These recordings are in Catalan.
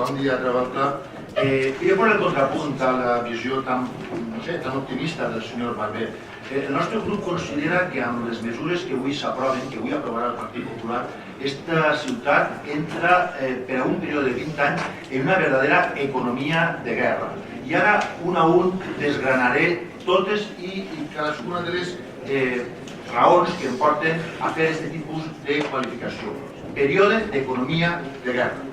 bon dia altra volta. Queria posar el contrapunt a la visió tan optimista del senyor Barber. El nostre grup considera que amb les mesures que avui s'aproven, que avui aprovarà el Partit Popular, esta ciutat entra per a un període de 20 anys en una verdadera economia de guerra. I ara, un a un, desgranaré totes i cadascuna de les raons que em porten a fer aquest tipus de qualificació. Període d'economia de guerra.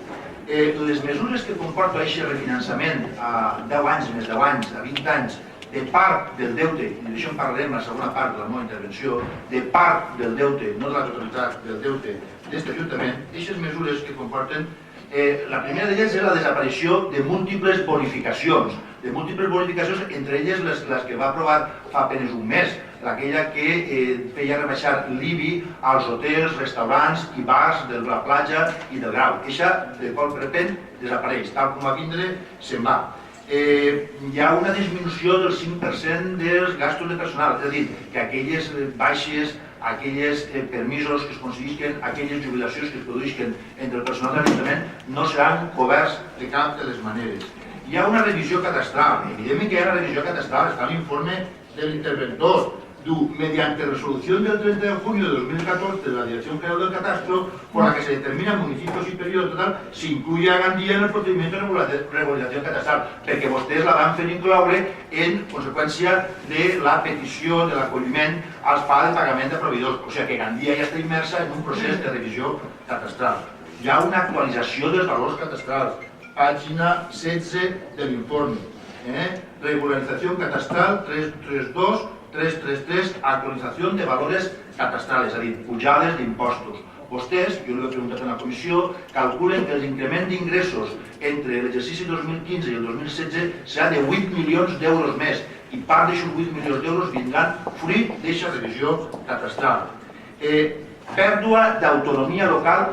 Les mesures que comporta aquest refinançament a 10 anys, més 10 anys, a 20 anys, de part del deute, i d'això en parlarem a la segona part de la meva intervenció, de part del deute, no de la totalitat del deute d'aquest Ajuntament, aquestes mesures que comporten, la primera d'elles és la desaparició de múltiples bonificacions, entre elles les que va aprovar fa apenas un mes, aquella que feia rebaixar l'IBI als hotels, restaurants i bars de la platja i del Grau. Aquesta, de cop repent, desapareix, tal com va vindre, se'n va. Hi ha una disminució del 5% dels gastos de personal, és a dir, que aquelles baixes, aquells permisos que es aconseguisquen, aquelles jubilacions que es produïsquen entre el personal de l'Ajuntament no seran coberts de cap de les maneres. Hi ha una revisió catastral, evidentment que hi ha una revisió catastral, està l'informe de l'interventor. Mediante resolución del 30 de junio de 2014 de la Dirección General del Catastro, por la que se determinan municipios y periodo total, se incluye a Gandía en el procedimiento de regularización catastral, perquè vostès la van fer incloure en conseqüència de la petició de l'acolliment als pagament de pagament de proveïdors. O sigui que Gandía ja està immersa en un procés de revisió catastral. Hi ha una actualització dels valors catastrals, pàgina 16 de l'informe. Regularización catastral 333, actualització de valores catastrals, és a dir, pujades d'impostos. Vostès, jo li he preguntat en la comissió, calculen que l'increment d'ingressos entre l'exercici 2015 i el 2016 serà de 8 milions d'euros més i part d'aixòs 8 milions d'euros vindran fruit d'aquesta revisió catastral. Pèrdua d'autonomia local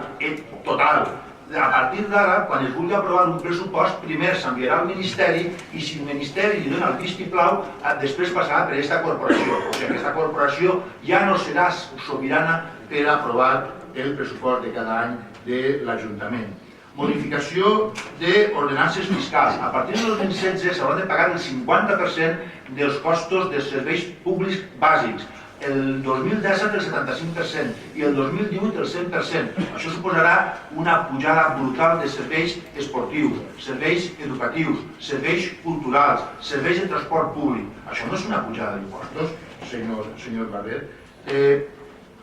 total. A partir d'ara, quan es vulgui aprovar un pressupost, primer s'enviarà al Ministeri i si el Ministeri li dona el vistiplau, després passarà per aquesta corporació. O sigui, aquesta corporació ja no serà sobirana per aprovar el pressupost de cada any de l'Ajuntament. Modificació d'ordenances fiscals. A partir del 2016 s'haurà de pagar el 50% dels costos dels serveis públics bàsics. El 2017 el 75% i el 2018 el 100%. Això suposarà una pujada brutal de serveis esportius, serveis educatius, serveis culturals, serveis de transport públic. Això no és una pujada d'impostos, senyor Barber.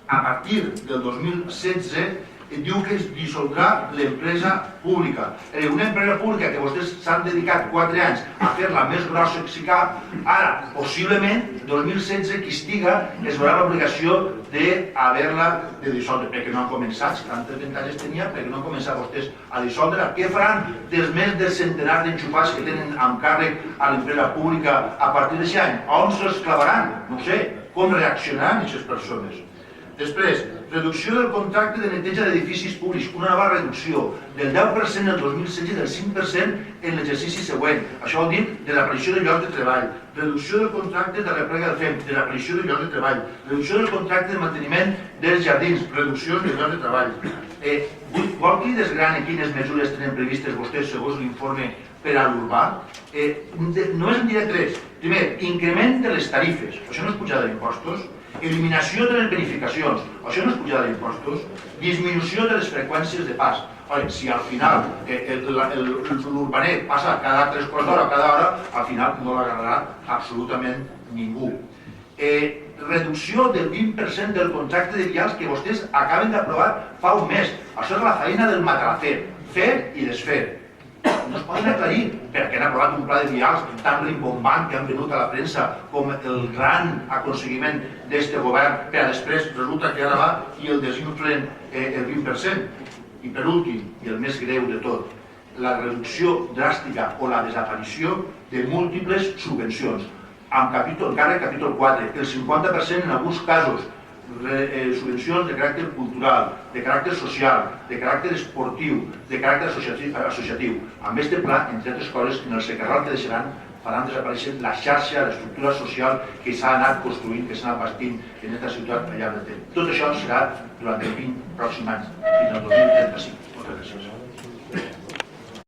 A partir del 2016 diu que es dissoldrà l'empresa pública. Una empresa pública que vostès s'han dedicat 4 anys a fer-la més grossa que si cap, ara, possiblement, 2016, qui estiga, es veurà l'obligació d'haver-la de dissoldre, perquè no han començat, tantes avantatges tenia, perquè no han començat vostès a dissoldre. Què faran dels més del centenar d'enxufats que tenen amb càrrec a l'empresa pública a partir d'aquest any? On se'ls clavaran? No sé, com reaccionaran aquestes persones? Després, reducció del contracte de neteja d'edificis públics, una nova reducció del 10% el 2016 i del 5% en l'exercici següent. Això vol dir desaparició de llocs de treball, reducció del contracte de replega del FEM, desaparició de llocs de treball, reducció del contracte de manteniment dels jardins, reducció de llocs de treball. Vol que desgrane quines mesures tenen previstes vostès segons l'informe per a l'urbà? Només en diré 3. Primer, increment de les tarifes, això no és pujada d'impostos. Eliminació de les bonificacions, això no és pujada d'impostos. Disminució de les freqüències de pas. Si al final l'urbanet passa cada 3 quarts d'hora o cada hora, al final no l'agarrarà absolutament ningú. Reducció del 20% del contracte de vials que vostès acaben d'aprovar fa un mes. Això és la feina del matalafer, fer i desfer. No es poden aclarir perquè han aprovat un pla de vials tan rimbombant que han venut a la premsa com el gran aconseguiment d'aquest govern, però després resulta que ara va i el desinflen el 20%. I per últim, i el més greu de tot, la reducció dràstica o la desaparició de múltiples subvencions. Encara el capítol 4, el 50% en alguns casos, subvencions de caràcter cultural, de caràcter social, de caràcter esportiu, de caràcter associatiu. Amb aquest pla, entre altres coses, en el secarral que deixaran faran desaparèixer la xarxa, l'estructura social que s'ha anat construint, que s'ha anat bastint en aquesta ciutat al llarg del temps. Tot això serà durant els 20 pròxims anys, fins al 2035. Moltes gràcies.